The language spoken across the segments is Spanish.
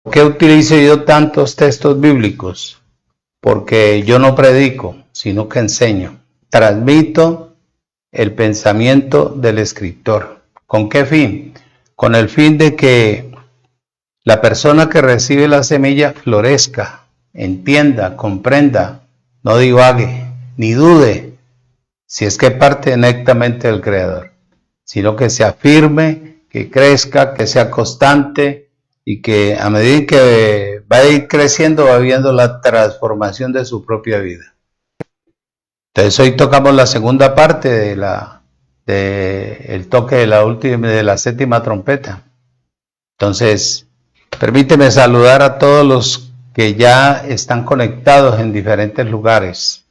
¿Por qué utilizo yo tantos textos bíblicos? Porque yo no predico, sino que enseño. Transmito el pensamiento del escritor. ¿Con qué fin? Con el fin de que la persona que recibe la semilla florezca, entienda, comprenda, no divague, ni dude, si es que parte directamente del Creador, sino que se afirme, que crezca, que sea constante y que a medida que va a ir creciendo va viendo la transformación de su propia vida. Entonces hoy tocamos la segunda parte el toque de la séptima trompeta. Entonces, permíteme saludar a todos los que ya están conectados en diferentes lugares.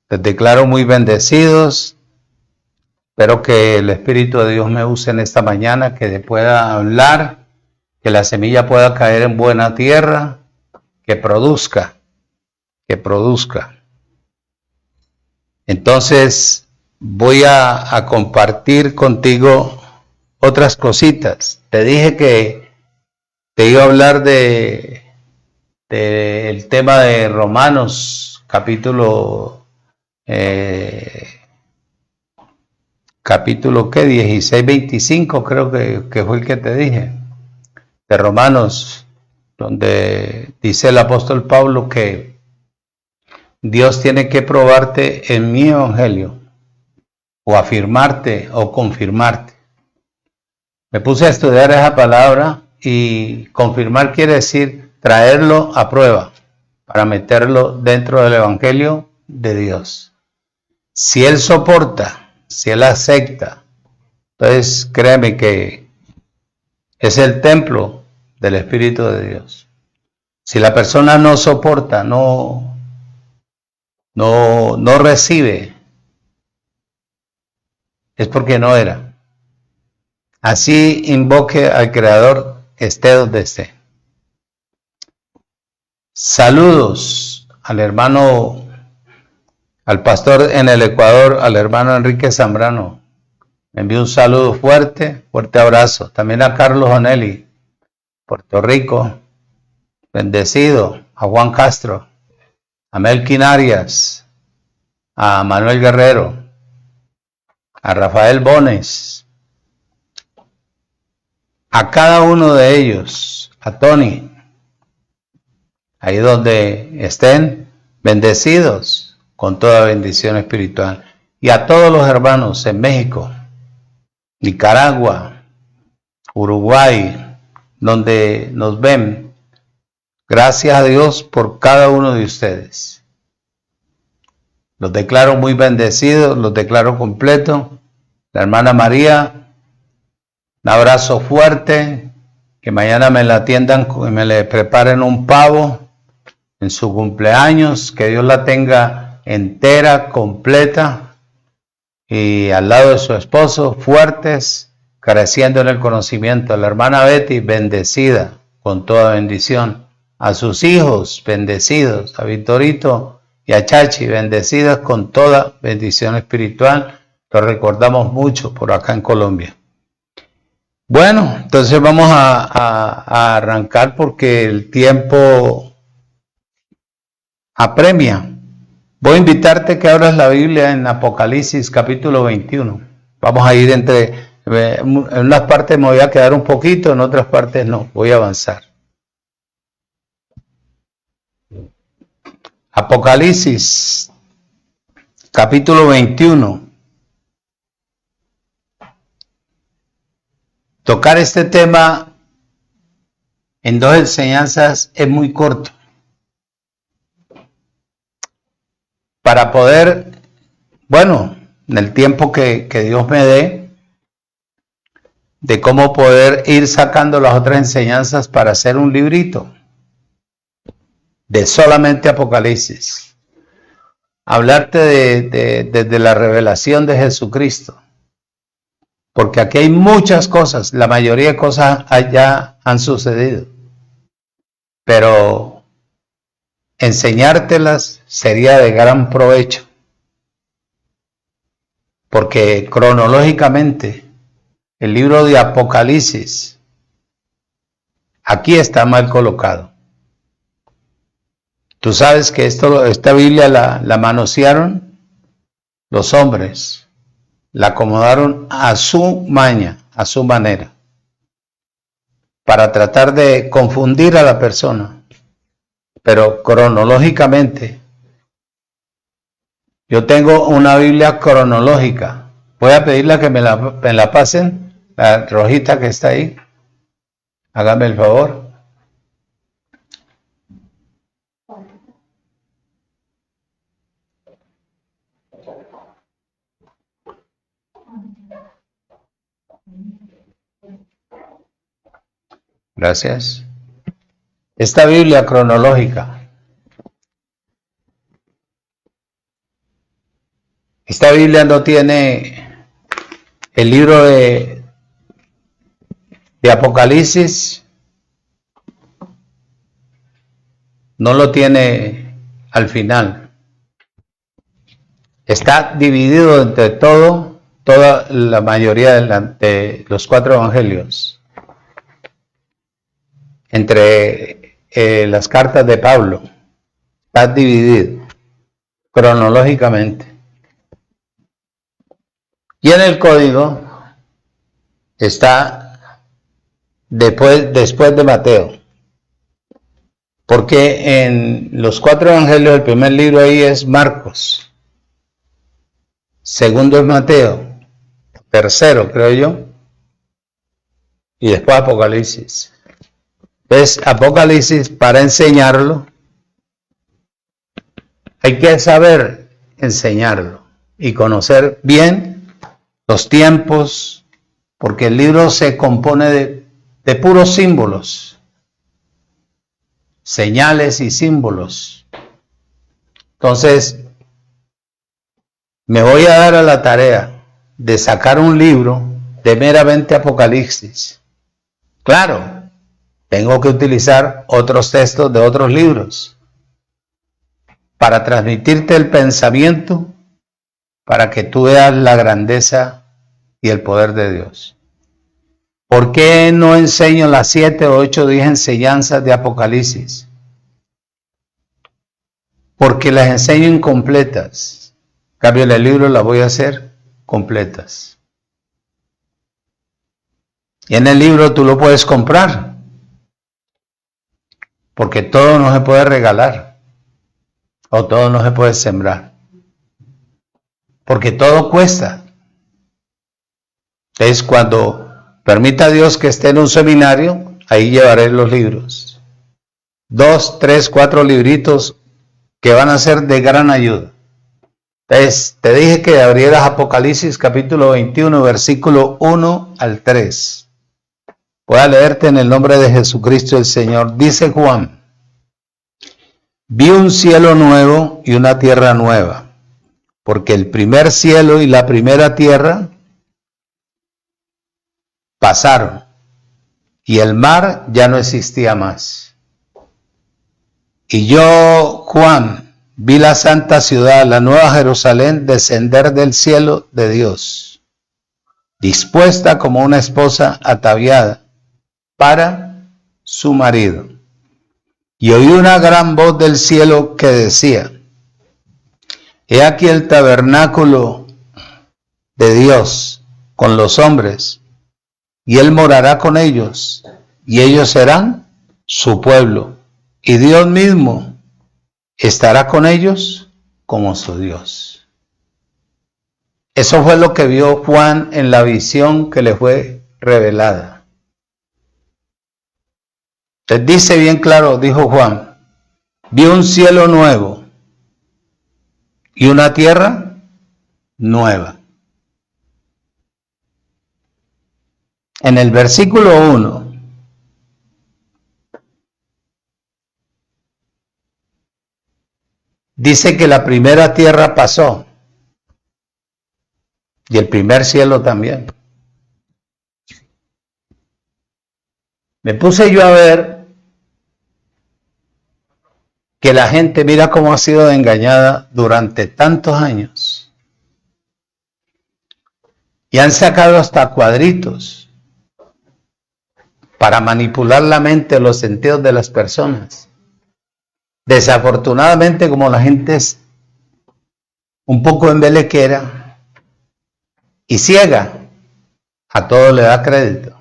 Les declaro muy bendecidos. Espero que el Espíritu de Dios me use en esta mañana, que pueda hablar, que la semilla pueda caer en buena tierra, que produzca. Entonces, voy a compartir contigo otras cositas. Te dije que te iba a hablar del tema de Romanos, capítulo ¿qué? 16, 25, creo que fue el que te dije, de Romanos, donde dice el apóstol Pablo que Dios tiene que probarte en mi evangelio, o afirmarte o confirmarte. Me puse a estudiar esa palabra y confirmar quiere decir traerlo a prueba para meterlo dentro del evangelio de Dios. Si él soporta, si él acepta, entonces créeme que es el templo del Espíritu de Dios. Si la persona no soporta, no recibe, es porque no era. Así invoque al Creador, esté donde esté. Saludos al hermano, al pastor en el Ecuador, al hermano Enrique Zambrano. Me envío un saludo fuerte abrazo. También a Carlos Onelli, Puerto Rico, bendecido. A Juan Castro, a Melkin Arias, a Manuel Guerrero, a Rafael Bones, a cada uno de ellos, a Tony, ahí donde estén, bendecidos con toda bendición espiritual. Y a todos los hermanos en México, Nicaragua, Uruguay, donde nos ven. Gracias a Dios por cada uno de ustedes. Los declaro muy bendecidos, los declaro completos. La hermana María, un abrazo fuerte, que mañana me la atiendan, me le preparen un pavo en su cumpleaños, que Dios la tenga entera, completa, y al lado de su esposo, fuertes, creciendo en el conocimiento. A la hermana Betty, bendecida, con toda bendición. A sus hijos, bendecidos. A Victorito y a Chachi, bendecidas con toda bendición espiritual. Lo recordamos mucho por acá en Colombia. Bueno, entonces vamos a arrancar porque el tiempo apremia. Voy a invitarte que abras la Biblia en Apocalipsis capítulo 21. Vamos a ir en unas partes me voy a quedar un poquito, en otras partes no, voy a avanzar. Apocalipsis capítulo 21. Tocar este tema en dos enseñanzas es muy corto. Para poder, en el tiempo que Dios me dé, de cómo poder ir sacando las otras enseñanzas para hacer un librito de solamente Apocalipsis. Hablarte desde la revelación de Jesucristo. Porque aquí hay muchas cosas, la mayoría de cosas ya han sucedido. Pero enseñártelas sería de gran provecho. Porque cronológicamente el libro de Apocalipsis aquí está mal colocado. Tú sabes que esta Biblia la manosearon los hombres, la acomodaron a su maña, a su manera, para tratar de confundir a la persona. Pero cronológicamente, yo tengo una Biblia cronológica. Voy a pedirle que me la pasen, la rojita que está ahí. Hágame el favor. Gracias. Esta Biblia cronológica. Esta Biblia no tiene el libro de Apocalipsis, no lo tiene al final. Está dividido entre toda la mayoría de los 4 evangelios. Entre las cartas de Pablo. Está dividido cronológicamente. Y en el código está después de Mateo. Porque en los 4 evangelios el primer libro ahí es Marcos. Segundo es Mateo. Tercero, creo yo. Y después Apocalipsis. Entonces, Apocalipsis, para enseñarlo, hay que saber enseñarlo y conocer bien los tiempos, porque el libro se compone de puros símbolos, señales y símbolos. Entonces, me voy a dar a la tarea de sacar un libro de meramente Apocalipsis. Claro, tengo que utilizar otros textos de otros libros para transmitirte el pensamiento, para que tú veas la grandeza y el poder de Dios. ¿Por qué no enseño las 7 o 8 o 10 enseñanzas de Apocalipsis? Porque las enseño incompletas. En cambio, en el libro las voy a hacer completas. Y en el libro tú lo puedes comprar. Porque todo no se puede regalar. O todo no se puede sembrar. Porque todo cuesta. Entonces, cuando permita Dios que esté en un seminario, ahí llevaré los libros. 2, 3, 4 libritos que van a ser de gran ayuda. Entonces, te dije que abrieras Apocalipsis capítulo 21, versículo 1 al 3. Voy a leerte en el nombre de Jesucristo el Señor. Dice Juan: vi un cielo nuevo y una tierra nueva, porque el primer cielo y la primera tierra pasaron, y el mar ya no existía más. Y yo, Juan, vi la santa ciudad, la nueva Jerusalén, descender del cielo de Dios, dispuesta como una esposa ataviada para su marido. Y oí una gran voz del cielo que decía: he aquí el tabernáculo de Dios con los hombres, y Él morará con ellos, y ellos serán su pueblo, y Dios mismo estará con ellos como su Dios. Eso fue lo que vio Juan en la visión que le fue revelada. Les dice bien claro, dijo Juan: vi un cielo nuevo y una tierra nueva. En el versículo 1 dice que la primera tierra pasó y el primer cielo también. Me puse yo a ver que la gente, mira cómo ha sido engañada durante tantos años. Y han sacado hasta cuadritos para manipular la mente, los sentidos de las personas. Desafortunadamente, como la gente es un poco embelequera y ciega, a todo le da crédito.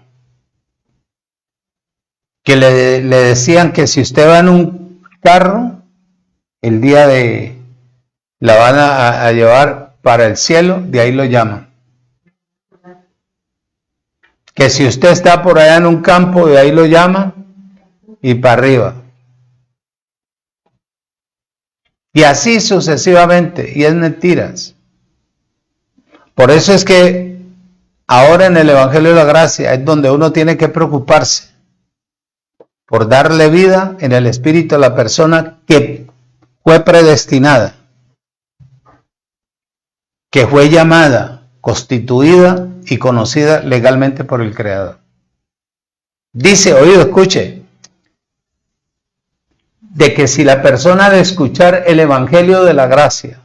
Que le decían que si usted va en un carro, el día de la van a llevar para el cielo, de ahí lo llaman. Que si usted está por allá en un campo, de ahí lo llaman y para arriba. Y así sucesivamente, y es mentiras. Por eso es que ahora en el Evangelio de la Gracia es donde uno tiene que preocuparse por darle vida en el Espíritu a la persona que fue predestinada, que fue llamada, constituida y conocida legalmente por el Creador. Dice, oído, escuche, de que si la persona de escuchar el Evangelio de la Gracia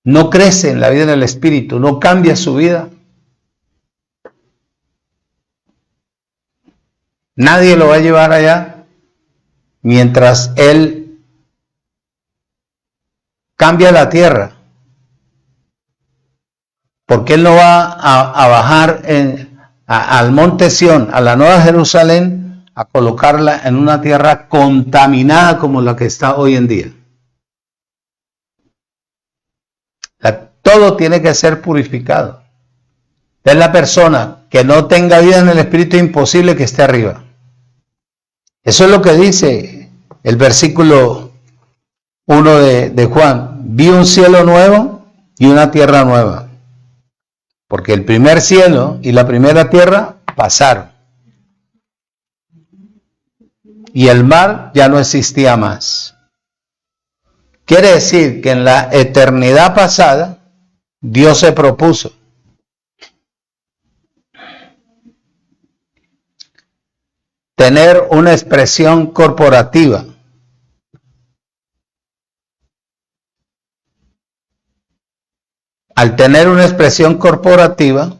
no crece en la vida en el Espíritu, no cambia su vida, nadie lo va a llevar allá mientras él cambia la tierra. Porque él no va a bajar al monte Sión, a la Nueva Jerusalén, a colocarla en una tierra contaminada como la que está hoy en día. Todo tiene que ser purificado. Es la persona que no tenga vida en el Espíritu, es imposible que esté arriba. Eso es lo que dice el versículo 1 de Juan. Vi un cielo nuevo y una tierra nueva. Porque el primer cielo y la primera tierra pasaron. Y el mar ya no existía más. Quiere decir que en la eternidad pasada, Dios se propuso tener una expresión corporativa. Al tener una expresión corporativa,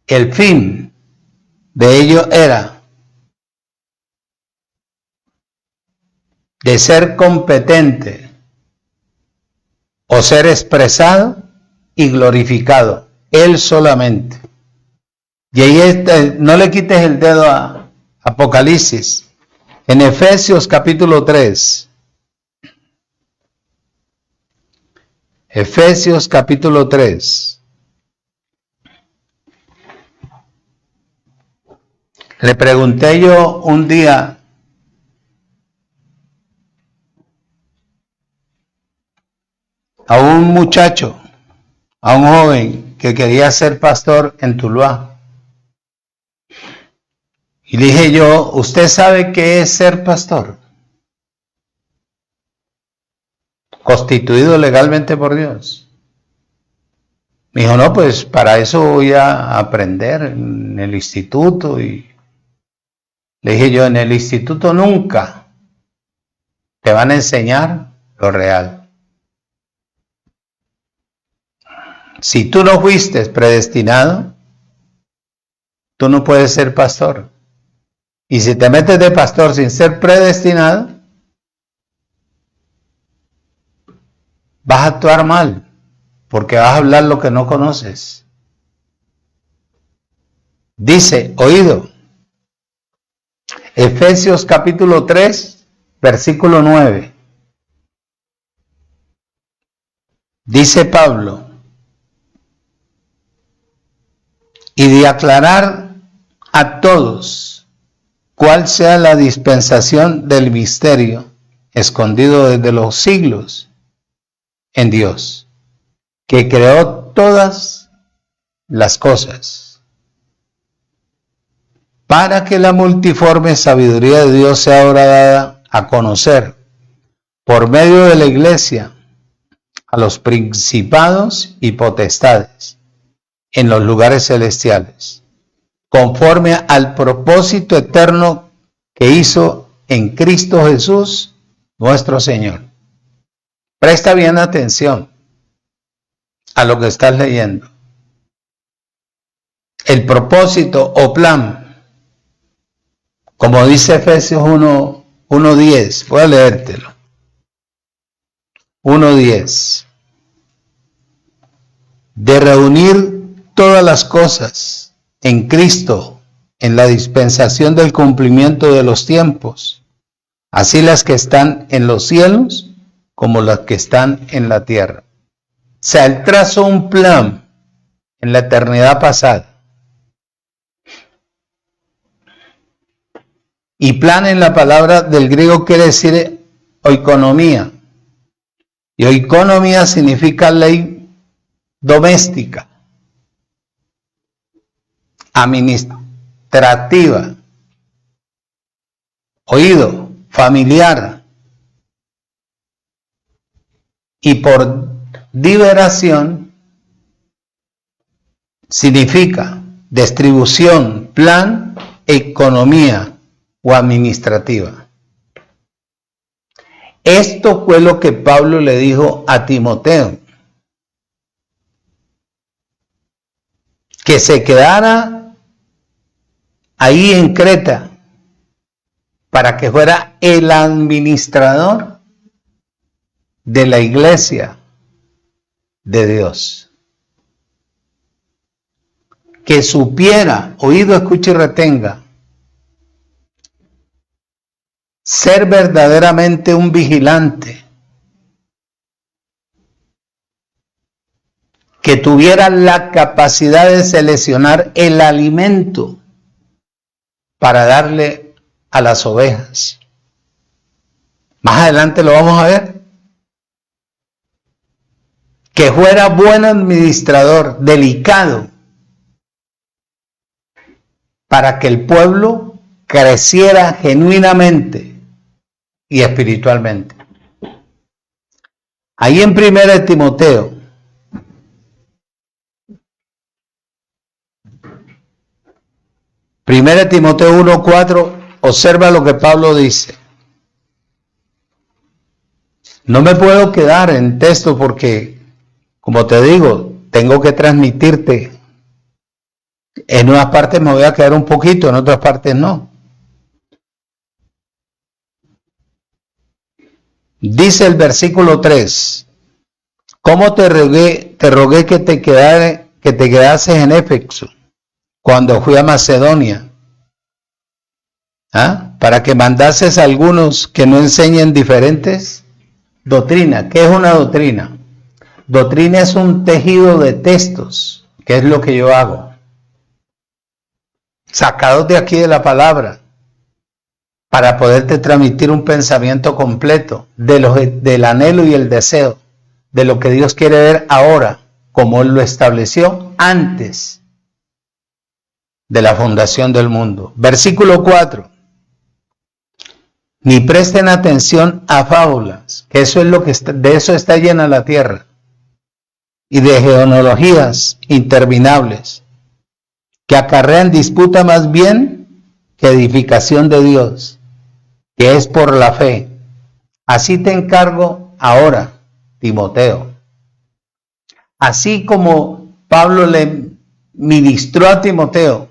el fin de ello era de ser competente o ser expresado y glorificado, Él solamente. Y ahí no le quites el dedo a Apocalipsis. En Efesios capítulo 3. Efesios capítulo 3. Le pregunté yo un día a un muchacho, a un joven que quería ser pastor en Tuluá. Y le dije yo, ¿usted sabe qué es ser pastor? Constituido legalmente por Dios. Me dijo, no, pues para eso voy a aprender en el instituto. Y le dije yo, en el instituto nunca te van a enseñar lo real. Si tú no fuiste predestinado, tú no puedes ser pastor. Y si te metes de pastor sin ser predestinado, vas a actuar mal, porque vas a hablar lo que no conoces. Dice, oído, Efesios capítulo 3, versículo 9. Dice Pablo, y de aclarar a todos cuál sea la dispensación del misterio escondido desde los siglos en Dios, que creó todas las cosas, para que la multiforme sabiduría de Dios sea ahora dada a conocer por medio de la iglesia a los principados y potestades en los lugares celestiales, conforme al propósito eterno que hizo en Cristo Jesús, nuestro Señor. Presta bien atención a lo que estás leyendo. el propósito o plan, como dice Efesios 1:10, voy a leértelo. 1:10, de reunir todas las cosas en Cristo, en la dispensación del cumplimiento de los tiempos, así las que están en los cielos como las que están en la tierra. O sea, Él trazó un plan en la eternidad pasada. Y plan en la palabra del griego quiere decir oikonomía. Y oikonomía significa ley doméstica, administrativa, oído, familiar. Y por diveración significa distribución, plan, economía o administrativa. Esto fue lo que Pablo le dijo a Timoteo, que se quedara ahí en Creta para que fuera el administrador de la iglesia de Dios. Que supiera, oído, escuche y retenga, ser verdaderamente un vigilante, que tuviera la capacidad de seleccionar el alimento para darle a las ovejas. Más adelante lo vamos a ver. Que fuera buen administrador, delicado, para que el pueblo creciera genuinamente y espiritualmente. Ahí en 1 Timoteo, Primera Timoteo 1:4, observa lo que Pablo dice. No me puedo quedar en texto porque, como te digo, tengo que transmitirte. En unas partes me voy a quedar un poquito, en otras partes no. Dice el versículo 3, ¿cómo te rogué que te quedases en Éfeso cuando fui a Macedonia? Para que mandases a algunos que no enseñen diferentes doctrinas. ¿Qué es una doctrina? Doctrina es un tejido de textos, que es lo que yo hago, sacados de aquí de la palabra, para poderte transmitir un pensamiento completo del anhelo y el deseo de lo que Dios quiere ver ahora, como Él lo estableció antes de la fundación del mundo. Versículo 4. Ni presten atención a fábulas, que eso es lo que de eso está llena la tierra, y de genealogías interminables, que acarrean disputa más bien que edificación de Dios, que es por la fe. Así te encargo ahora, Timoteo. Así como Pablo le ministró a Timoteo,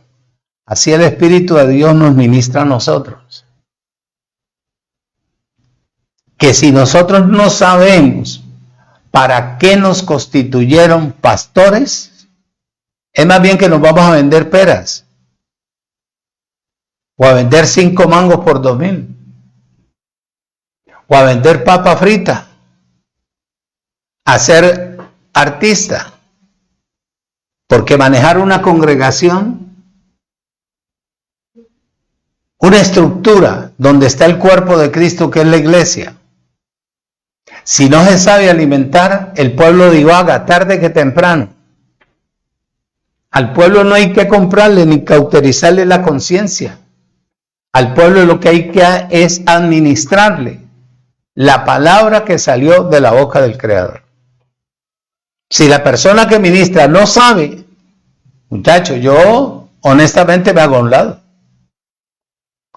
así el Espíritu de Dios nos ministra a nosotros. Que si nosotros no sabemos para qué nos constituyeron pastores, es más bien que nos vamos a vender peras o a vender 5 mangos por 2,000 o a vender papa frita, a ser artista, porque manejar una congregación, una estructura donde está el cuerpo de Cristo, que es la iglesia, si no se sabe alimentar, el pueblo divaga tarde que temprano. Al pueblo no hay que comprarle ni cauterizarle la conciencia. Al pueblo lo que hay que es administrarle la palabra que salió de la boca del Creador. Si la persona que ministra no sabe, muchacho, yo honestamente me hago a un lado.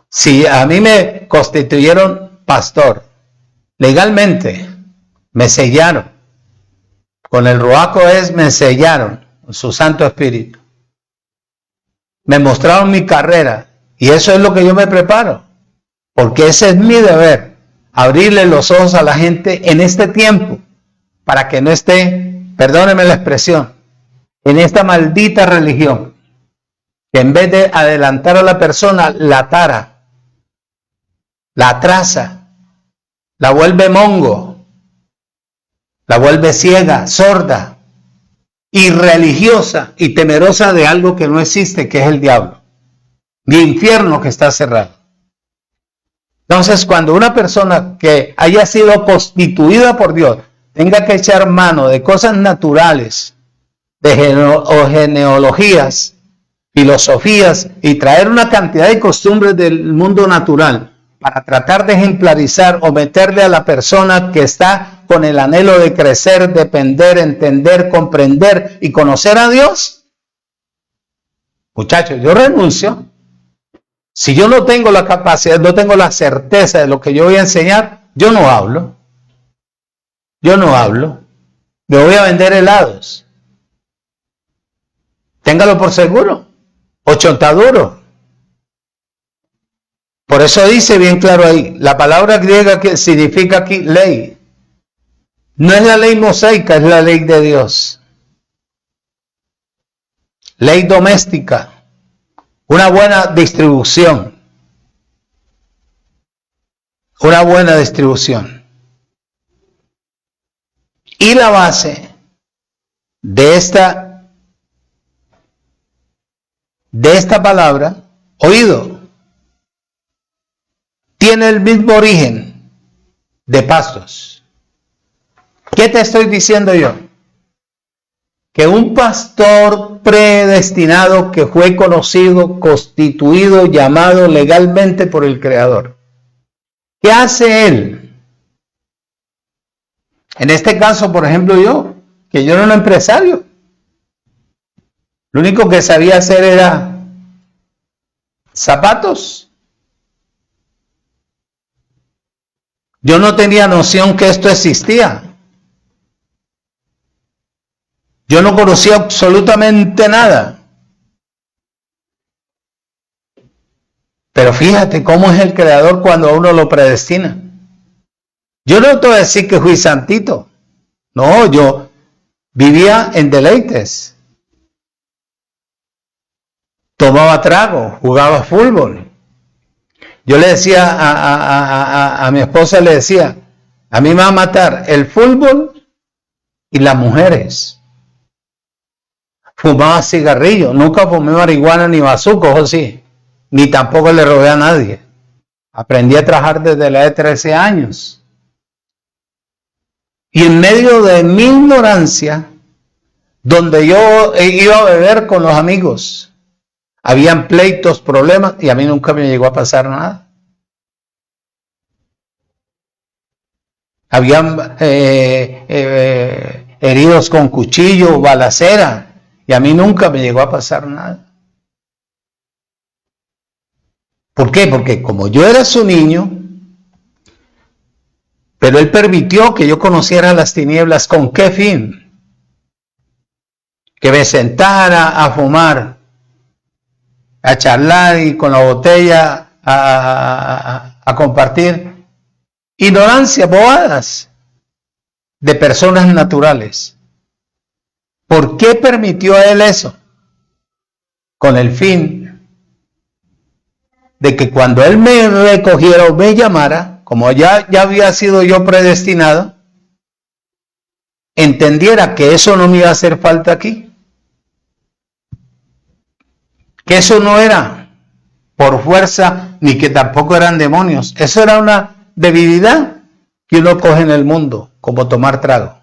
Si a mí me constituyeron pastor, legalmente me sellaron, con el Ruach Kodesh me sellaron, su Santo Espíritu. me mostraron mi carrera y eso es lo que yo me preparo, porque ese es mi deber, abrirle los ojos a la gente en este tiempo para que no esté, perdónenme la expresión, en esta maldita religión, que en vez de adelantar a la persona, la tara, la atrasa, la vuelve mongo, la vuelve ciega, sorda, irreligiosa y temerosa de algo que no existe, que es el diablo, mi infierno que está cerrado. Entonces, cuando una persona que haya sido constituida por Dios tenga que echar mano de cosas naturales, de genealogías, filosofías y traer una cantidad de costumbres del mundo natural para tratar de ejemplarizar o meterle a la persona que está con el anhelo de crecer, depender, entender, comprender y conocer a Dios, muchachos, yo renuncio. Si yo no tengo la capacidad, no tengo la certeza de lo que yo voy a enseñar, yo no hablo. Yo no hablo. Me voy a vender helados. Téngalo por seguro. O chontaduro. Por eso dice bien claro ahí, la palabra griega que significa aquí ley. No es la ley mosaica, es la ley de Dios. Ley doméstica. Una buena distribución. Una buena distribución. Y la base de esta palabra, oído, tiene el mismo origen de pastos. ¿Qué te estoy diciendo yo? Que un pastor predestinado que fue conocido, constituido, llamado legalmente por el Creador. ¿Qué hace él? En este caso, por ejemplo, que yo era un empresario. Lo único que sabía hacer era zapatos. Yo no tenía noción que esto existía. Yo no conocía absolutamente nada. Pero fíjate cómo es el Creador cuando a uno lo predestina. Yo no te voy a decir que fui santito. No, yo vivía en deleites. Tomaba trago, jugaba fútbol. Yo le decía a mi esposa, le decía, a mí me va a matar el fútbol y las mujeres. Fumaba cigarrillo, nunca fumé marihuana ni bazucos, o sí, ni tampoco le robé a nadie. Aprendí a trabajar desde la edad de 13 años. Y en medio de mi ignorancia, donde yo iba a beber con los amigos, habían pleitos, problemas, y a mí nunca me llegó a pasar nada. Habían heridos con cuchillo, balacera, y a mí nunca me llegó a pasar nada. ¿Por qué? Porque como yo era su niño, pero él permitió que yo conociera las tinieblas. ¿Con qué fin? Que me sentara a fumar, a charlar y con la botella a compartir. Ignorancia, bobadas de personas naturales. ¿Por qué permitió a él eso? Con el fin de que cuando él me recogiera o me llamara, como ya había sido yo predestinado, entendiera que eso no me iba a hacer falta aquí. Que eso no era por fuerza, ni que tampoco eran demonios. Eso era una debilidad que uno coge en el mundo, como tomar trago,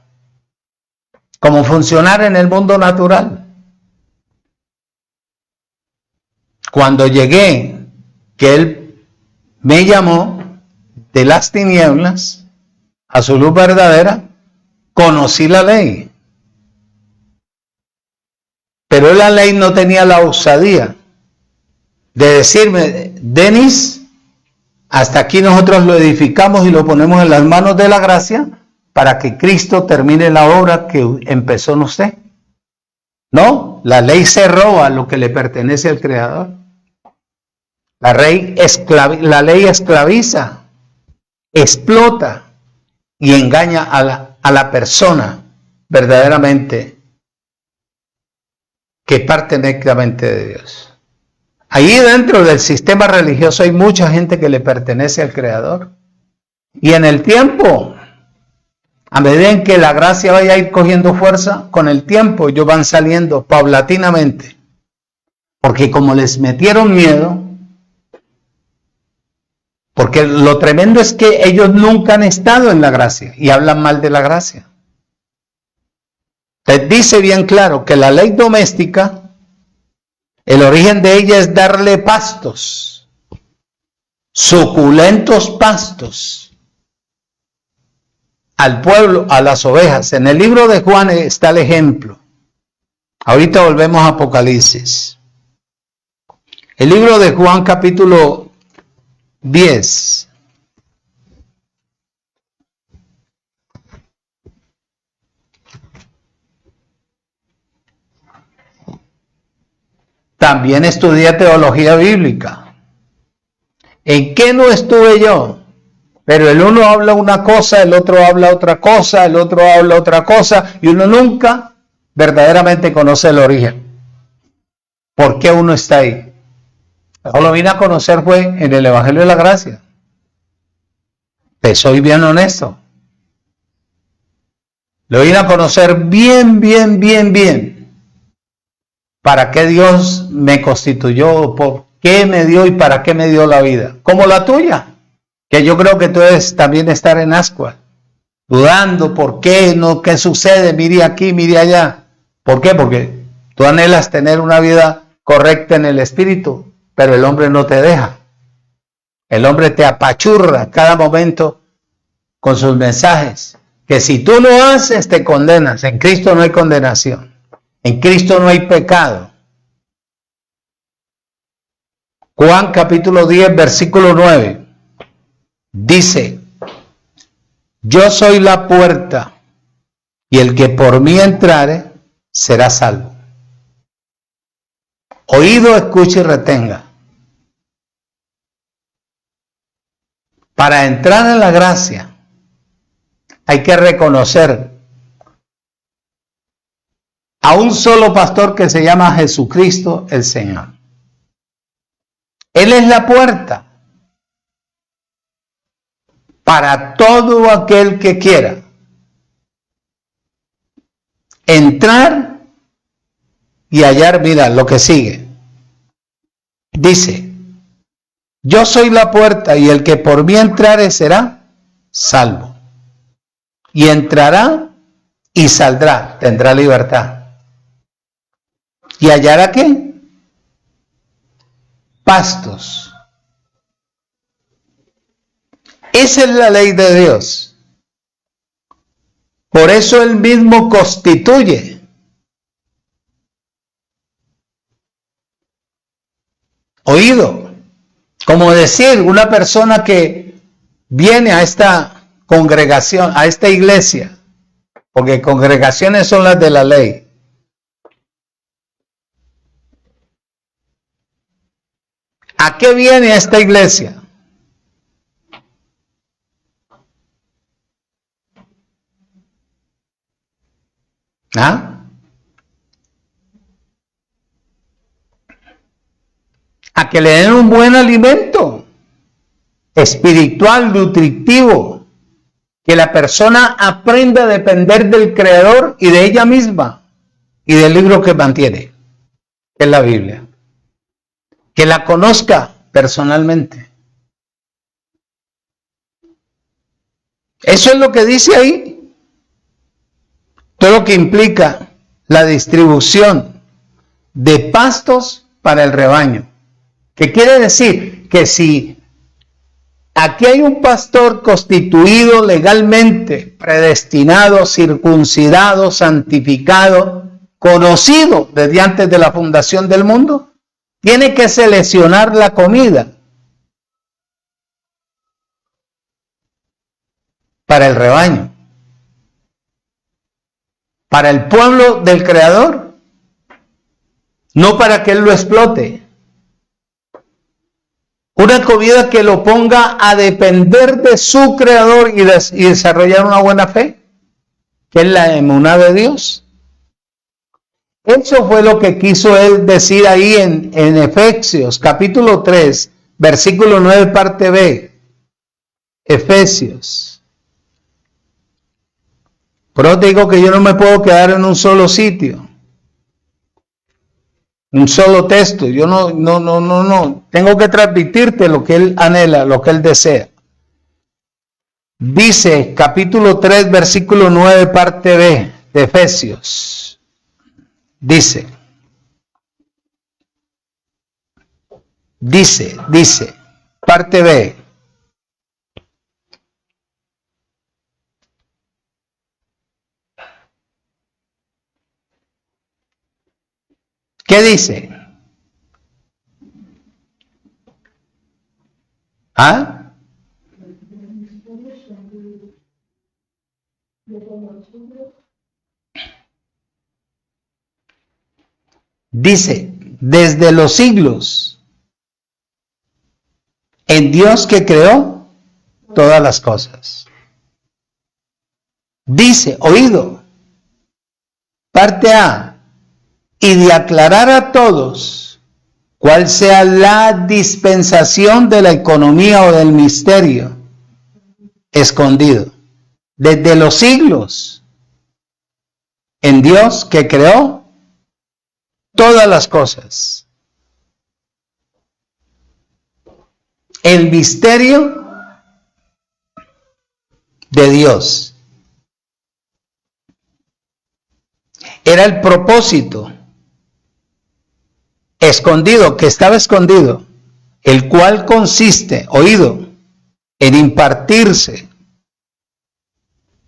como funcionar en el mundo natural. Cuando llegué, que él me llamó de las tinieblas a su luz verdadera, conocí la ley. Pero la ley no tenía la osadía de decirme, Denis, hasta aquí nosotros lo edificamos y lo ponemos en las manos de la gracia para que Cristo termine la obra que empezó en usted. No, la ley se roba lo que le pertenece al Creador. La ley esclaviza, explota y engaña a la persona verdaderamente que parte directamente de Dios. Ahí dentro del sistema religioso hay mucha gente que le pertenece al Creador. Y en el tiempo, a medida en que la gracia vaya a ir cogiendo fuerza, con el tiempo ellos van saliendo paulatinamente. Porque como les metieron miedo, porque lo tremendo es que ellos nunca han estado en la gracia y hablan mal de la gracia. Les dice bien claro que la ley doméstica, el origen de ella es darle pastos, suculentos pastos, al pueblo, a las ovejas. En el libro de Juan está el ejemplo. Ahorita volvemos a Apocalipsis. El libro de Juan capítulo 10. También estudié teología bíblica. ¿En qué no estuve yo? Pero el uno habla una cosa, el otro habla otra cosa, el otro habla otra cosa, y uno nunca verdaderamente conoce el origen. ¿Por qué uno está ahí? Yo lo vine a conocer fue en el Evangelio de la Gracia. Te soy bien honesto. Lo vine a conocer bien. ¿Para qué Dios me constituyó? ¿Por qué me dio y para qué me dio la vida? Como la tuya, que yo creo que tú debes también estar en ascuas, dudando por qué, no, qué sucede, mire aquí, mire allá. ¿Por qué? Porque tú anhelas tener una vida correcta en el espíritu, pero el hombre no te deja. El hombre te apachurra cada momento con sus mensajes, que si tú lo haces te condenas. En Cristo no hay condenación. En Cristo no hay pecado. Juan capítulo 10, versículo 9. Dice, yo soy la puerta, y el que por mí entrare será salvo. Oído, escuche y retenga. Para entrar en la gracia hay que reconocer a un solo pastor que se llama Jesucristo el Señor. Él es la puerta para todo aquel que quiera entrar y hallar vida. Lo que sigue. Dice, yo soy la puerta y el que por mí entrare será salvo. Y entrará y saldrá, tendrá libertad. ¿Y hallará qué? Pastos. Esa es la ley de Dios. Por eso Él mismo constituye. Oído. Como decir, una persona que viene a esta congregación, a esta iglesia, porque congregaciones son las de la ley. ¿A qué viene esta iglesia? ¿Ah? A que le den un buen alimento espiritual, nutritivo, que la persona aprenda a depender del Creador y de ella misma y del libro que mantiene, que es la Biblia. Que la conozca personalmente. Eso es lo que dice ahí. Todo lo que implica la distribución de pastos para el rebaño. ¿Qué quiere decir? Que si aquí hay un pastor constituido legalmente, predestinado, circuncidado, santificado, conocido desde antes de la fundación del mundo, tiene que seleccionar la comida para el rebaño, para el pueblo del Creador no para que él lo explote. Una comida que lo ponga a depender de su creador y desarrollar una buena fe, que es la emuná de Dios. Eso fue lo que quiso él decir ahí en Efesios, capítulo 3, versículo 9, parte B. Efesios. Pero te digo que yo no me puedo quedar en un solo sitio. Un solo texto, yo no, tengo que transmitirte lo que él anhela, lo que él desea. Dice, capítulo 3, versículo 9, parte B, de Efesios, dice, parte B, ¿qué dice? ¿Ah? Dice, desde los siglos, en Dios que creó todas las cosas. Dice, oído, parte A, y de aclarar a todos cuál sea la dispensación de la economía o del misterio escondido desde los siglos en Dios que creó todas las cosas. El misterio de Dios era el propósito escondido, que estaba escondido, el cual consiste, oído, en impartirse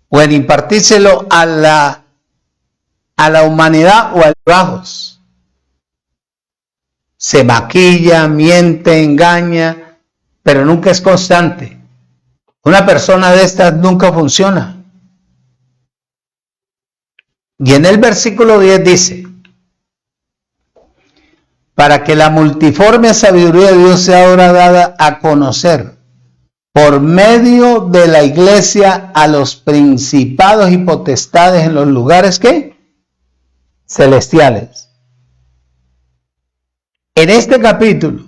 o en impartírselo a la humanidad o a los bajos. Se maquilla, miente, engaña, pero nunca es constante. Una persona de estas nunca funciona. Y en el versículo 10 dice, para que la multiforme sabiduría de Dios sea ahora dada a conocer por medio de la iglesia a los principados y potestades en los lugares, ¿qué? Celestiales. En este capítulo,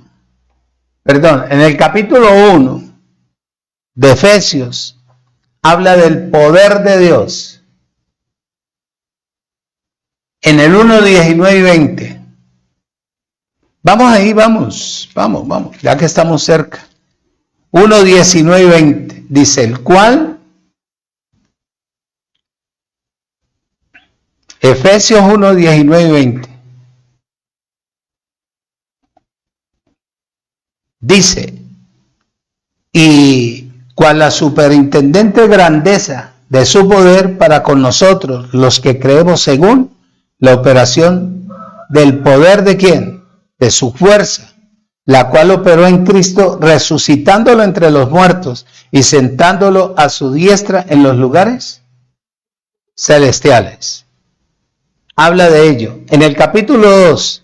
en el capítulo 1 de Efesios, habla del poder de Dios. En el 1, 19 y 20. Vamos ahí, vamos, ya que estamos cerca. 1, 19 y 20. Dice, el cual, Efesios 1, 19 y 20. Dice, y cual la superintendente grandeza de su poder para con nosotros, los que creemos según la operación del poder de ¿quién? De su fuerza, la cual operó en Cristo, resucitándolo entre los muertos y sentándolo a su diestra en los lugares celestiales. Habla de ello. En el capítulo 2,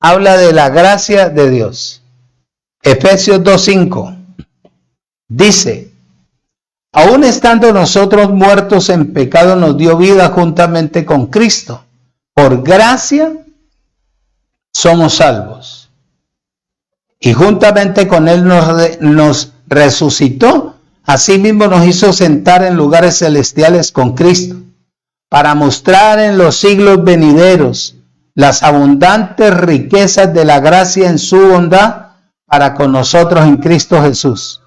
habla de la gracia de Dios. Efesios 2:5 dice, aun estando nosotros muertos en pecado, nos dio vida juntamente con Cristo. Por gracia somos salvos. Y juntamente con Él nos resucitó. Asimismo nos hizo sentar en lugares celestiales con Cristo, para mostrar en los siglos venideros las abundantes riquezas de la gracia en su bondad para con nosotros en Cristo Jesús.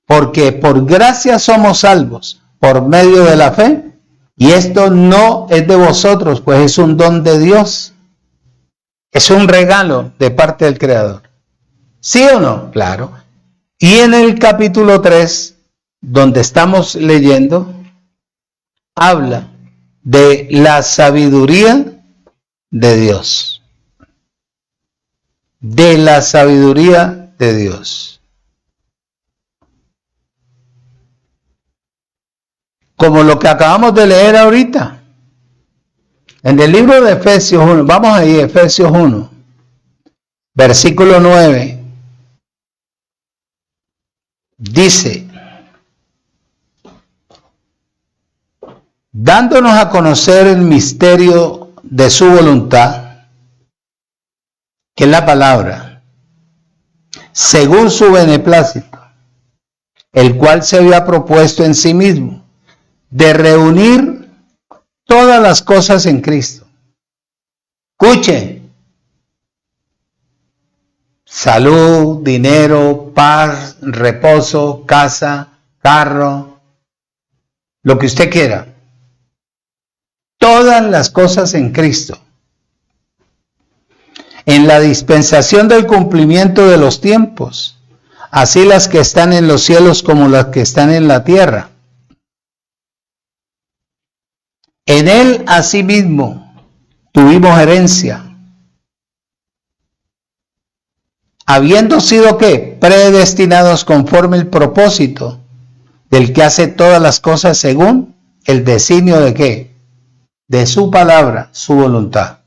Porque por gracia somos salvos, por medio de la fe, y esto no es de vosotros, pues es un don de Dios. Es un regalo de parte del Creador. ¿Sí o no? Claro. Y en el capítulo 3, donde estamos leyendo, habla de la sabiduría de Dios. De la sabiduría de Dios. Como lo que acabamos de leer ahorita. En el libro de Efesios 1, vamos ahí, Efesios 1, versículo 9, dice, dándonos a conocer el misterio de su voluntad, que es la palabra, según su beneplácito, el cual se había propuesto en sí mismo, de reunir todas las cosas en Cristo. Escuchen, salud, dinero, paz, reposo, casa, carro, lo que usted quiera. Todas las cosas en Cristo. En la dispensación del cumplimiento de los tiempos, así las que están en los cielos como las que están en la tierra. En él asimismo tuvimos herencia, habiendo sido ¿qué? Predestinados conforme el propósito del que hace todas las cosas según el designio de ¿qué? De su palabra, su voluntad,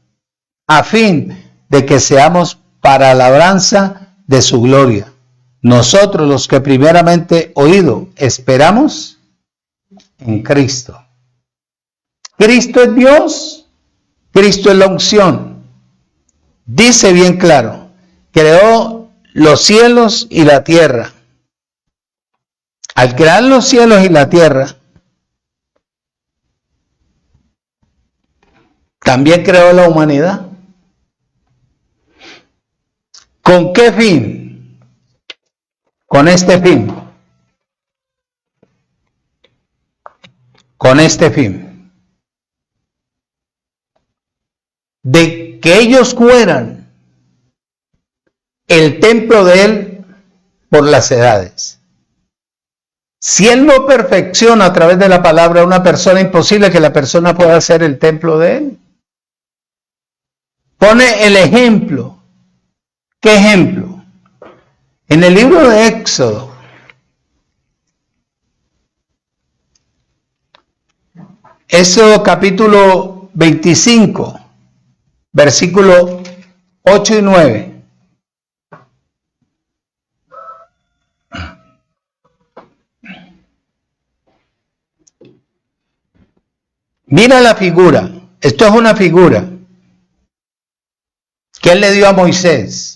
a fin de que seamos para labranza de su gloria. Nosotros los que primeramente oído esperamos en Cristo. Cristo es Dios, Cristo es la unción. Dice bien claro, creó los cielos y la tierra. Al crear los cielos y la tierra, también creó la humanidad. ¿Con qué fin? Con este fin. Con este fin. De que ellos fueran el templo de Él por las edades. Si Él no perfecciona a través de la palabra a una persona, imposible que la persona pueda ser el templo de Él. Pone el ejemplo. ¿Qué ejemplo? En el libro de Éxodo, Éxodo capítulo 25, versículo 8 y 9. Mira la figura. Esto es una figura que Él le dio a Moisés.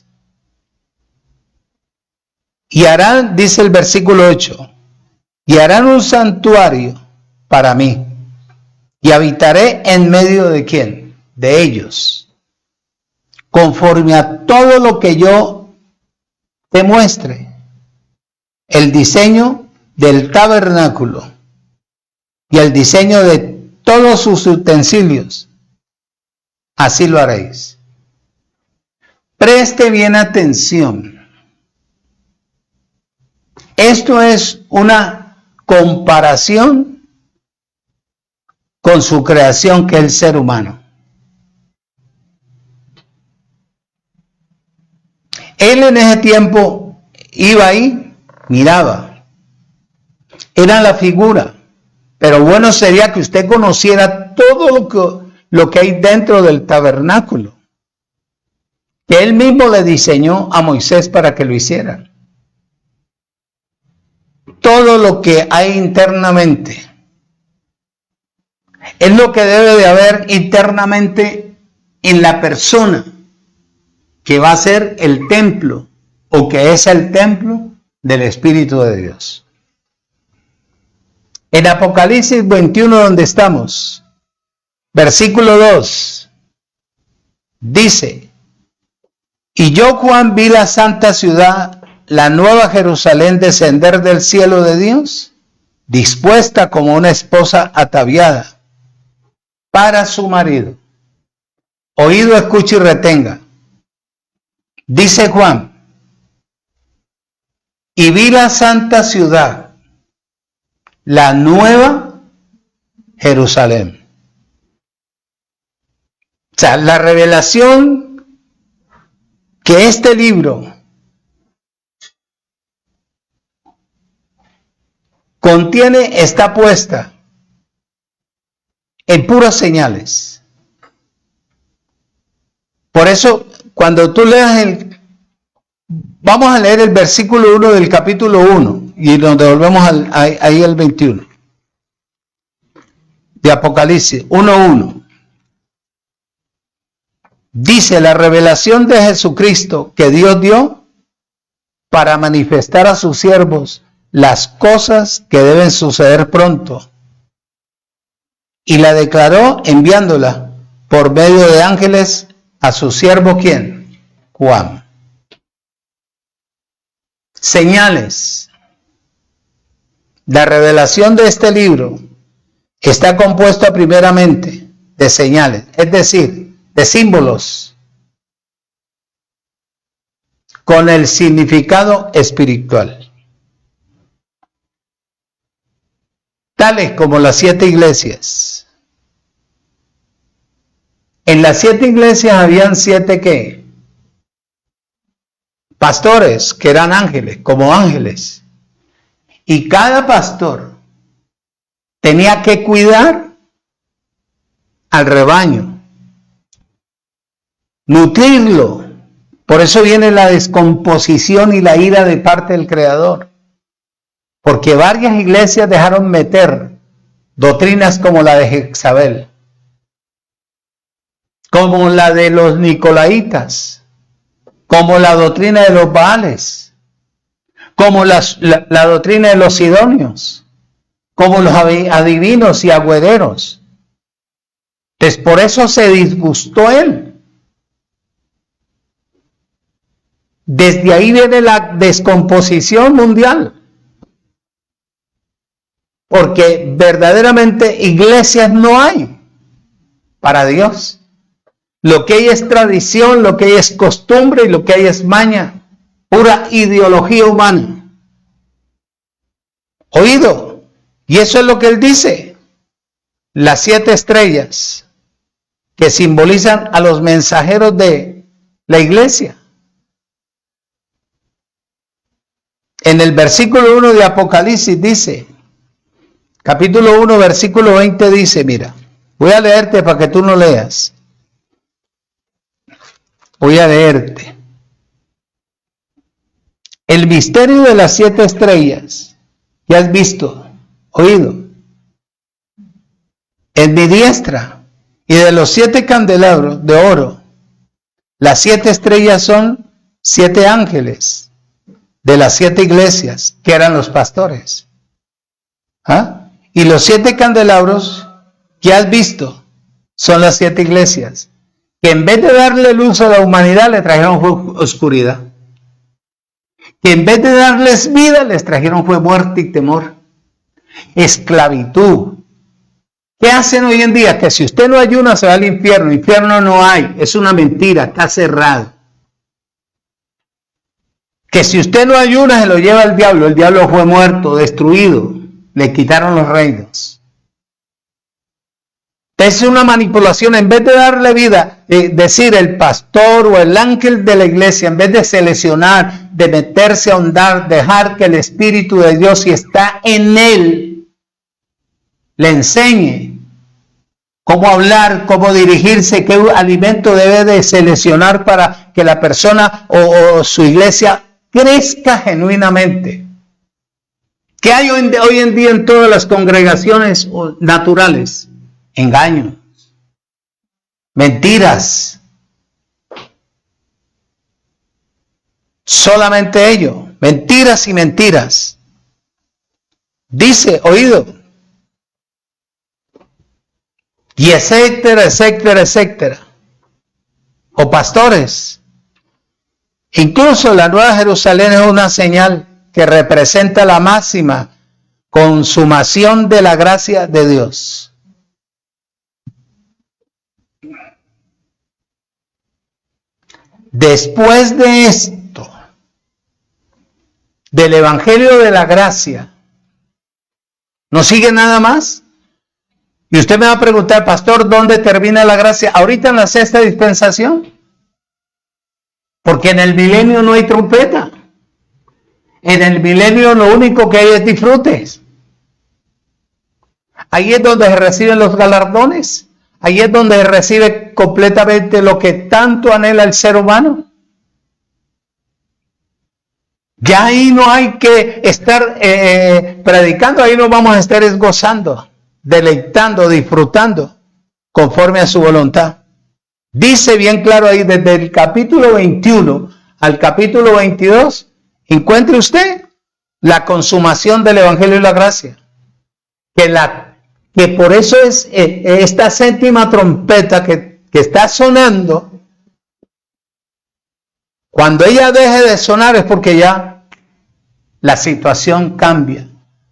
Y harán, dice el versículo 8, y harán un santuario para mí, y habitaré en medio de ¿quién? De ellos, conforme a todo lo que yo te muestre, el diseño del tabernáculo y el diseño de todos sus utensilios, así lo haréis. Preste bien atención. Esto es una comparación con su creación, que es el ser humano. Él en ese tiempo iba ahí, miraba. Era la figura. Pero bueno sería que usted conociera todo lo que hay dentro del tabernáculo, que Él mismo le diseñó a Moisés para que lo hiciera. Todo lo que hay internamente es lo que debe de haber internamente en la persona que va a ser el templo, o que es el templo del Espíritu de Dios. En Apocalipsis 21, donde estamos, versículo 2, dice, y yo, Juan, vi la santa ciudad, la nueva Jerusalén, descender del cielo de Dios, dispuesta como una esposa ataviada para su marido. Oído, escuche y retenga. Dice Juan, y vi la santa ciudad, la nueva Jerusalén. O sea, la revelación que este libro contiene está puesta en puras señales. Por eso, cuando tú leas vamos a leer el versículo 1 del capítulo 1 y nos devolvemos ahí al 21. De Apocalipsis 1:1. Dice: la revelación de Jesucristo que Dios dio para manifestar a sus siervos las cosas que deben suceder pronto. Y la declaró enviándola por medio de ángeles a su siervo, ¿quién? Juan. Señales. La revelación de este libro está compuesta primeramente de señales, es decir, de símbolos con el significado espiritual, tales como las 7 iglesias. En las 7 iglesias habían 7 ¿qué? Pastores, que eran ángeles, como ángeles. Y cada pastor tenía que cuidar al rebaño, nutrirlo. Por eso viene la descomposición y la ira de parte del Creador. Porque varias iglesias dejaron meter doctrinas como la de Jezabel, como la de los Nicolaitas, como la doctrina de los Baales, como la doctrina de los Sidonios, como los adivinos y agüereros. Entonces, por eso se disgustó él. Desde ahí viene la descomposición mundial. Porque verdaderamente iglesias no hay para Dios. Lo que hay es tradición, lo que hay es costumbre y lo que hay es maña, pura ideología humana. Oído. Y eso es lo que él dice. Las 7 estrellas que simbolizan a los mensajeros de la iglesia. En el versículo 1 de Apocalipsis dice, capítulo 1, versículo 20 dice, mira, voy a leerte para que tú no leas. Voy a leerte. El misterio de las 7 estrellas que has visto, oído, en mi diestra, y de los 7 candelabros de oro, las 7 estrellas son 7 ángeles de las 7 iglesias, que eran los pastores. ¿Ah? Y los 7 candelabros que has visto son las 7 iglesias, que en vez de darle luz a la humanidad, le trajeron oscuridad. Que en vez de darles vida, les trajeron fue muerte y temor. Esclavitud. ¿Qué hacen hoy en día? Que si usted no ayuna, se va al infierno. Infierno no hay. Es una mentira. Está cerrado. Que si usted no ayuna, se lo lleva el diablo. El diablo fue muerto, destruido. Le quitaron los reinos. Es una manipulación. En vez de darle vida, decir el pastor o el ángel de la iglesia, en vez de seleccionar, de meterse a ahondar, dejar que el Espíritu de Dios, si está en él, le enseñe cómo hablar, cómo dirigirse, qué alimento debe de seleccionar para que la persona o su iglesia crezca genuinamente. ¿Qué hay hoy en día en todas las congregaciones naturales? Engaños, mentiras, solamente ello, mentiras y mentiras. Dice, oído, y etcétera, etcétera, etcétera. O pastores. Incluso la Nueva Jerusalén es una señal que representa la máxima consumación de la gracia de Dios. Después de esto, del Evangelio de la Gracia, ¿no sigue nada más? Y usted me va a preguntar, pastor, ¿dónde termina la gracia? Ahorita en la 6ª dispensación. Porque en el milenio no hay trompeta. En el milenio lo único que hay es disfrutes. Ahí es donde se reciben los galardones. ahí es donde recibe completamente lo que tanto anhela el ser humano. Ya ahí no hay que estar predicando, ahí nos vamos a estar gozando, deleitando, disfrutando, conforme a su voluntad. Dice bien claro ahí, desde el capítulo 21 al capítulo 22, encuentre usted la consumación del Evangelio y la gracia. Que por eso es esta séptima trompeta que está sonando. Cuando ella deje de sonar es porque ya la situación cambia.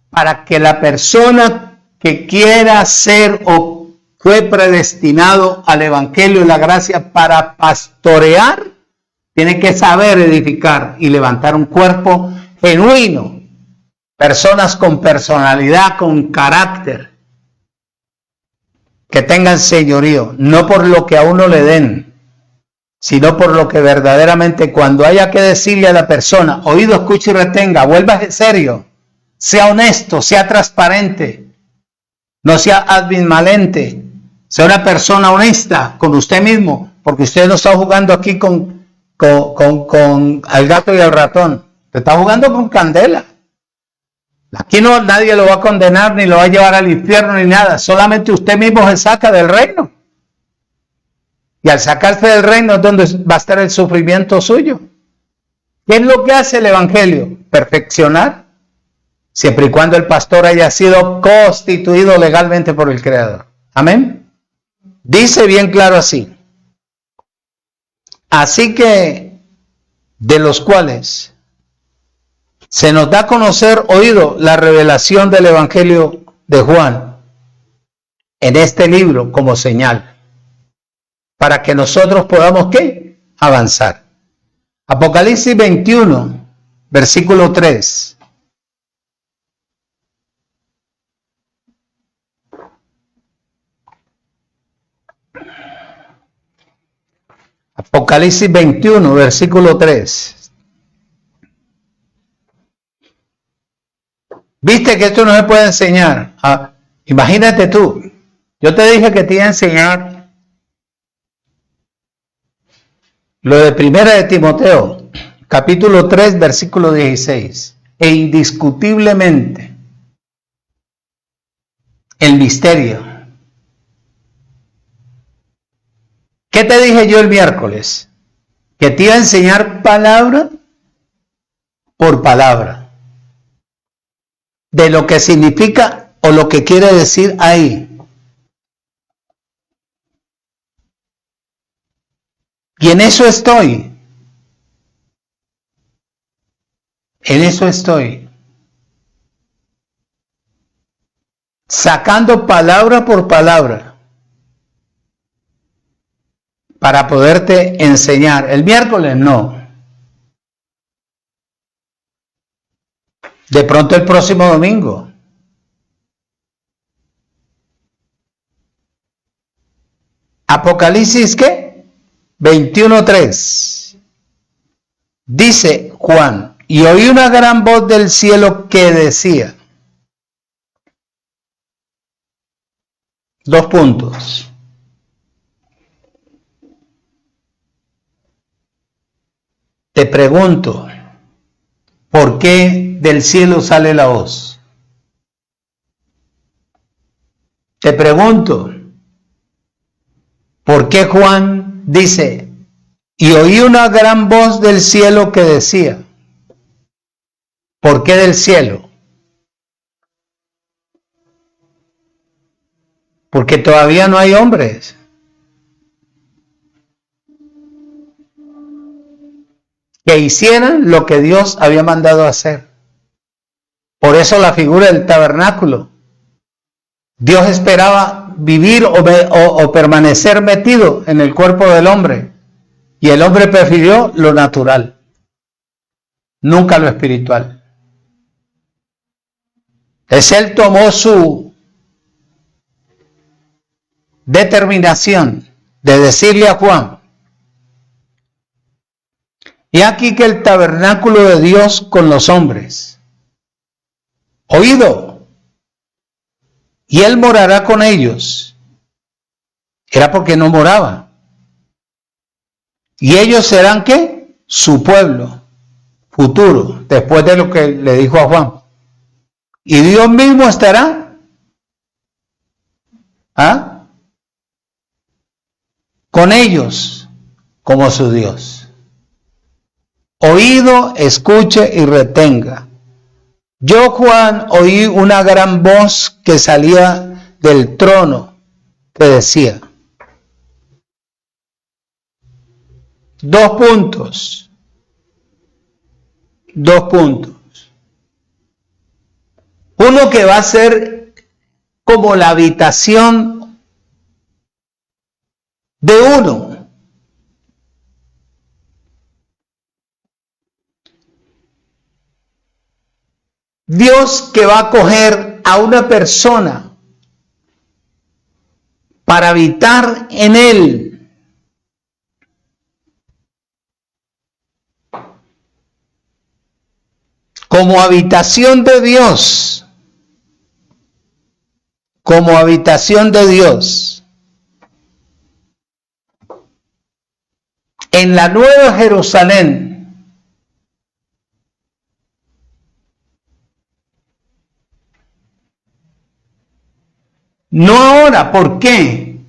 Para que la persona que quiera ser o fue predestinado al Evangelio y la gracia para pastorear, tiene que saber edificar y levantar un cuerpo genuino. Personas con personalidad, con carácter, que tengan señorío, no por lo que a uno le den, sino por lo que verdaderamente cuando haya que decirle a la persona, oído, escuche y retenga, vuélvase serio, sea honesto, sea transparente, no sea ambivalente, sea una persona honesta con usted mismo, porque usted no está jugando aquí con el gato y el ratón, usted está jugando con candela. Aquí no, nadie lo va a condenar, ni lo va a llevar al infierno, ni nada, solamente usted mismo se saca del reino. Y al sacarse del reino es donde va a estar el sufrimiento suyo. ¿Qué es lo que hace el Evangelio? Perfeccionar, siempre y cuando el pastor haya sido constituido legalmente por el Creador. Amén. Dice bien claro así. Así que, de los cuales se nos da a conocer, oído, la revelación del Evangelio de Juan en este libro como señal, para que nosotros podamos, ¿qué? Avanzar. Apocalipsis 21, versículo 3. Apocalipsis 21, versículo 3. Viste que esto no se puede enseñar. Imagínate tú. Yo te dije que te iba a enseñar lo de Primera de Timoteo, capítulo 3, versículo 16. E indiscutiblemente el misterio. ¿Qué te dije yo el miércoles? Que te iba a enseñar palabra por palabra de lo que significa o lo que quiere decir ahí. Y en eso estoy. En eso estoy. Sacando palabra por palabra para poderte enseñar. El miércoles no. De pronto el próximo domingo. Apocalipsis, ¿qué? 21:3. Dice Juan, y oí una gran voz del cielo que decía, 2 puntos. Te pregunto, ¿por qué del cielo sale la voz? Te pregunto, ¿por qué Juan dice, y oí una gran voz del cielo que decía? ¿Por qué del cielo? Porque todavía no hay hombres. Que hicieran lo que Dios había mandado hacer. Por eso la figura del tabernáculo. Dios esperaba vivir o permanecer metido en el cuerpo del hombre. Y el hombre prefirió lo natural, nunca lo espiritual. Él tomó su determinación de decirle a Juan, y aquí que el tabernáculo de Dios con los hombres, oído, y él morará con ellos, Era porque no moraba. Y ellos serán, ¿qué? Su pueblo futuro, después de lo que le dijo a Juan. Y Dios mismo estará con ellos como su Dios. Oído, escuche y retenga. Yo, Juan, oí una gran voz que salía del trono que decía, 2 puntos. Uno que va a ser como la habitación de uno. Dios que va a coger a una persona para habitar en él. Como habitación de Dios. Como habitación de Dios. En la Nueva Jerusalén. No ahora, ¿por qué?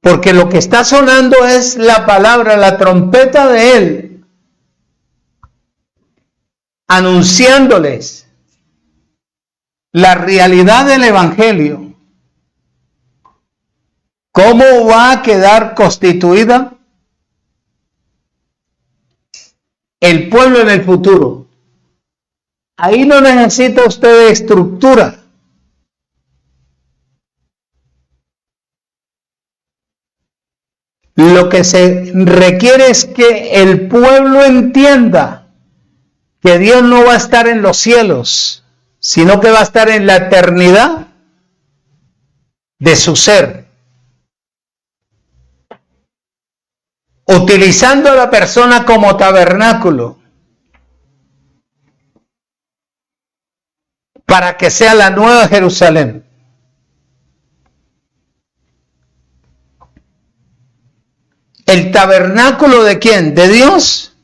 Porque lo que está sonando es la palabra, la trompeta de Él, anunciándoles la realidad del Evangelio. ¿Cómo va a quedar constituida el pueblo en el futuro? Ahí no necesita usted estructura. Lo que se requiere es que el pueblo entienda que Dios no va a estar en los cielos, sino que va a estar en la eternidad de su ser. Utilizando a la persona como tabernáculo para que sea la nueva Jerusalén. ¿El tabernáculo de quién? ¿De Dios?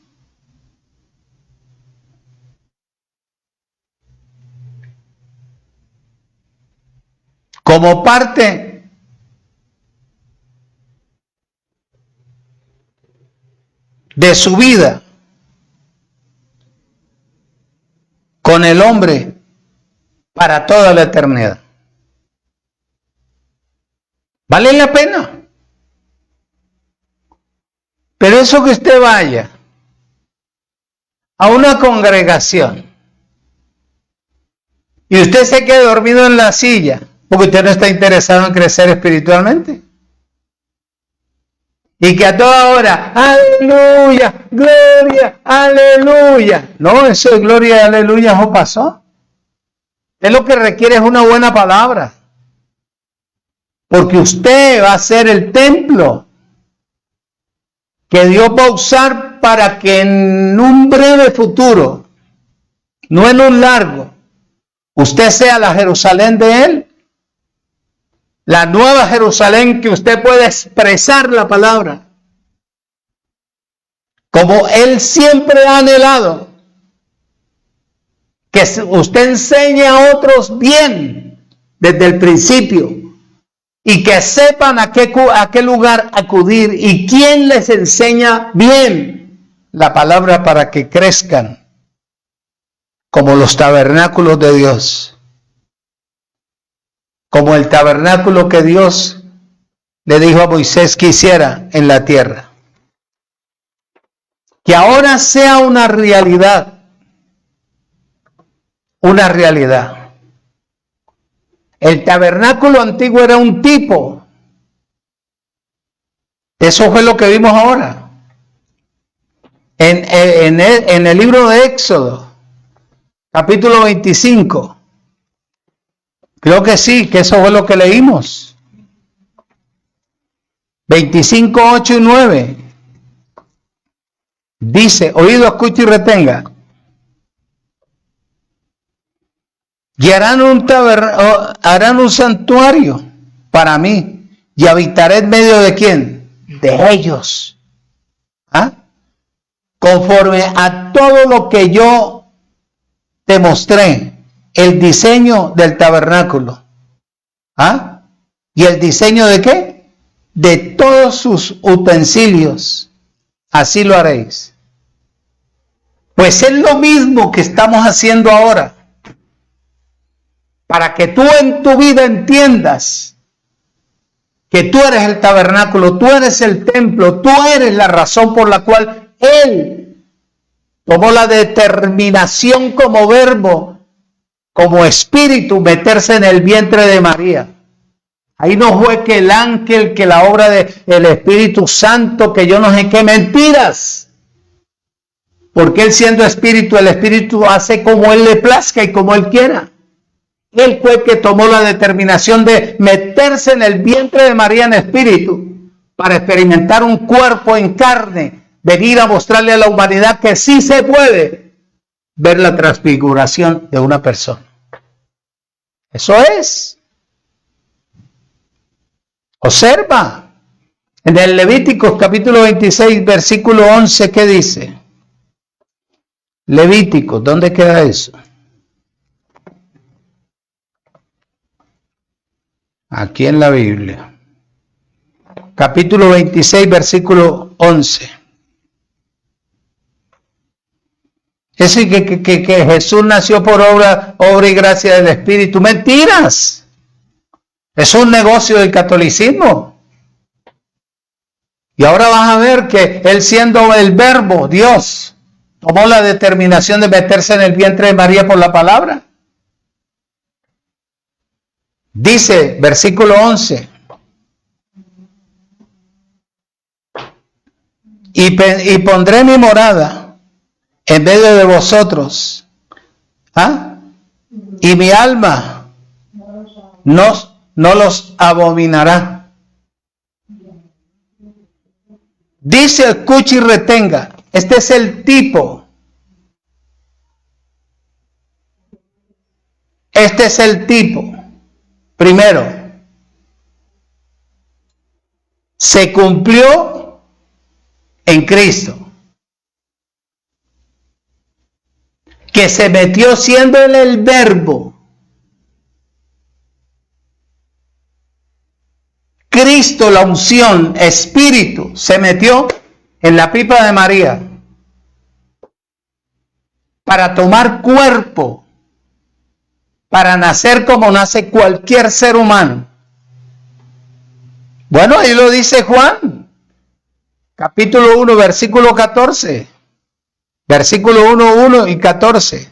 Como parte de su vida con el hombre para toda la eternidad. ¿Vale la pena? Pero eso que usted vaya a una congregación y usted se quede dormido en la silla porque usted no está interesado en crecer espiritualmente. Y que a toda hora, aleluya, gloria, aleluya. No, eso de gloria y aleluya no pasó. Es lo que requiere es una buena palabra. Porque usted va a ser el templo que Dios va a usar para que en un breve futuro, no en un largo, usted sea la Jerusalén de Él. La nueva Jerusalén que usted puede expresar la palabra. Como Él siempre ha anhelado. Que usted enseñe a otros bien desde el principio. Y que sepan a qué lugar acudir y quién les enseña bien la palabra para que crezcan como los tabernáculos de Dios, como el tabernáculo que Dios le dijo a Moisés que hiciera en la tierra. Que ahora sea una realidad, una realidad. El tabernáculo antiguo era un tipo. Eso fue lo que vimos ahora. En el libro de Éxodo, capítulo 25. Creo que sí, que eso fue lo que leímos. 25, 8 y 9. Dice, oído, escucha y retenga. Y harán un santuario para mí, y habitaré en medio de ¿quién? De ellos. ¿Ah? Conforme a todo lo que yo te mostré, el diseño del tabernáculo. ¿Ah? ¿Y el diseño de qué? De todos sus utensilios. Así lo haréis. Pues es lo mismo que estamos haciendo ahora. Para que tú en tu vida entiendas que tú eres el tabernáculo, tú eres el templo, tú eres la razón por la cual Él tomó la determinación como verbo, como espíritu, meterse en el vientre de María. Ahí no fue que el ángel, que la obra del Espíritu Santo, que yo no sé qué, mentiras. Porque Él siendo espíritu, el espíritu hace como Él le plazca y como Él quiera. Él fue el que tomó la determinación de meterse en el vientre de María en espíritu para experimentar un cuerpo en carne, venir a mostrarle a la humanidad que sí se puede ver la transfiguración de una persona. Eso es. Observa, en el Levítico capítulo 26, versículo 11, ¿qué dice? Levítico, ¿dónde queda eso? Aquí en la Biblia. Capítulo 26, versículo 11. Es decir, que Jesús nació por obra y gracia del Espíritu. ¡Mentiras! Es un negocio del catolicismo. Y ahora vas a ver que Él, siendo el verbo, Dios, tomó la determinación de meterse en el vientre de María por la palabra. Dice, versículo 11, y pondré mi morada en medio de vosotros, ¿ah? Y mi alma no los abominará. Dice, escuche y retenga, este es el tipo. Este es el tipo. Primero, se cumplió en Cristo, que se metió siendo Él el verbo. Cristo, la unción, espíritu, se metió en la pipa de María para tomar cuerpo, para nacer como nace cualquier ser humano. Bueno, ahí lo dice Juan, capítulo 1, versículo 14. Versículo 1 y 14.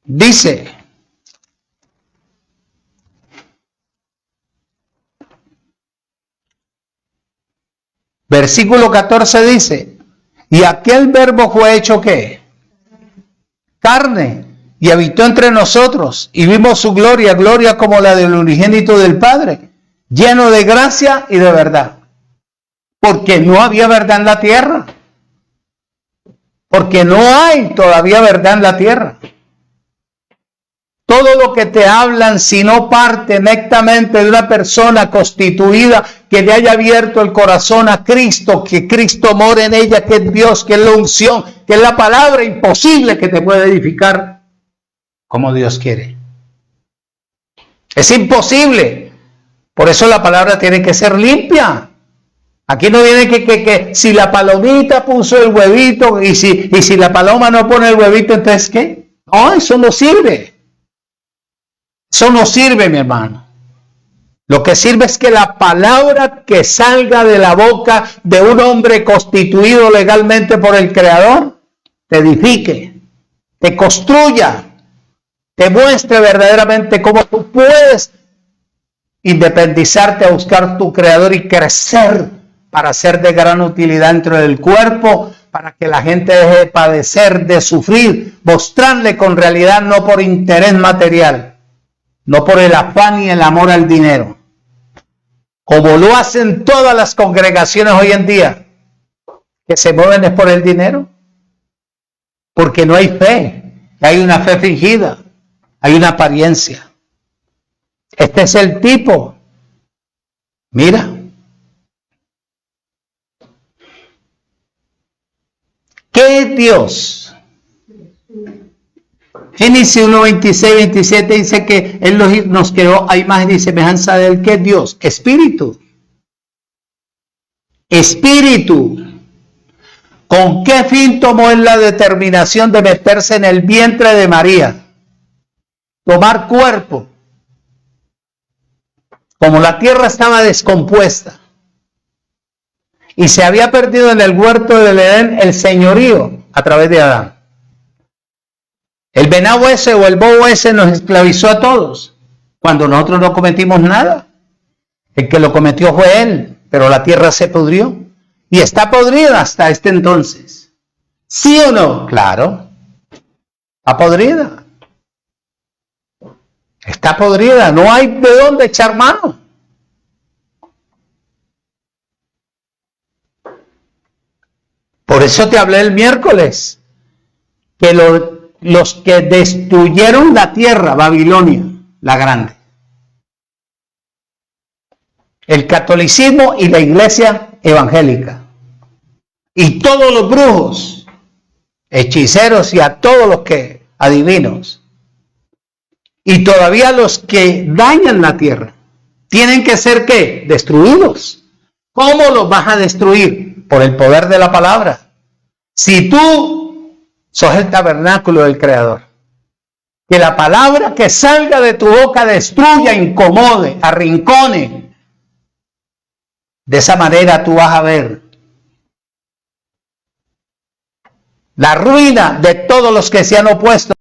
Dice, versículo 14 dice, y aquel verbo fue hecho ¿qué? Carne, y habitó entre nosotros, y vimos su gloria, gloria como la del unigénito del Padre, lleno de gracia y de verdad. Porque no había verdad en la tierra. Porque no hay todavía verdad en la tierra. Todo lo que te hablan, si no parte nectamente de una persona constituida que le haya abierto el corazón a Cristo, que Cristo mora en ella, que es Dios, que es la unción, que es la palabra imposible que te puede edificar como Dios quiere. Es imposible. Por eso la palabra tiene que ser limpia. Aquí no viene que si la palomita puso el huevito y si la paloma no pone el huevito, entonces ¿qué? No, eso no sirve. Eso no sirve, mi hermano. Lo que sirve es que la palabra que salga de la boca de un hombre constituido legalmente por el Creador te edifique, te construya, te muestre verdaderamente cómo tú puedes independizarte a buscar tu Creador y crecer para ser de gran utilidad dentro del cuerpo, para que la gente deje de padecer, de sufrir, mostrarle con realidad, no por interés material, no por el afán y el amor al dinero, como lo hacen todas las congregaciones hoy en día, que se mueven es por el dinero, porque no hay fe, hay una fe fingida, Hay una apariencia. Este es el tipo. Mira. ¿Qué es Dios? Génesis 1, 26, 27 dice que Él nos creó a imagen y semejanza de Él. ¿Qué es Dios? Espíritu. Espíritu. ¿Con qué fin tomó Él la determinación de meterse en el vientre de María? Tomar cuerpo. Como la tierra estaba descompuesta y se había perdido en el huerto del Edén el señorío a través de Adán. El venado ese o el bobo ese nos esclavizó a todos cuando nosotros no cometimos nada. El que lo cometió fue él, pero la tierra se pudrió y está podrida hasta este entonces. ¿Sí o no? Claro, está podrida. Está podrida, no hay de dónde echar mano. Por eso te hablé el miércoles, que los que destruyeron la tierra, Babilonia, la grande, el catolicismo y la iglesia evangélica, y todos los brujos, hechiceros y a todos los que adivinos, y todavía los que dañan la tierra, tienen que ser ¿qué? Destruidos. ¿Cómo los vas a destruir? Por el poder de la palabra. Si tú sos el tabernáculo del Creador, que la palabra que salga de tu boca destruya, incomode, arrincone. De esa manera tú vas a ver la ruina de todos los que se han opuesto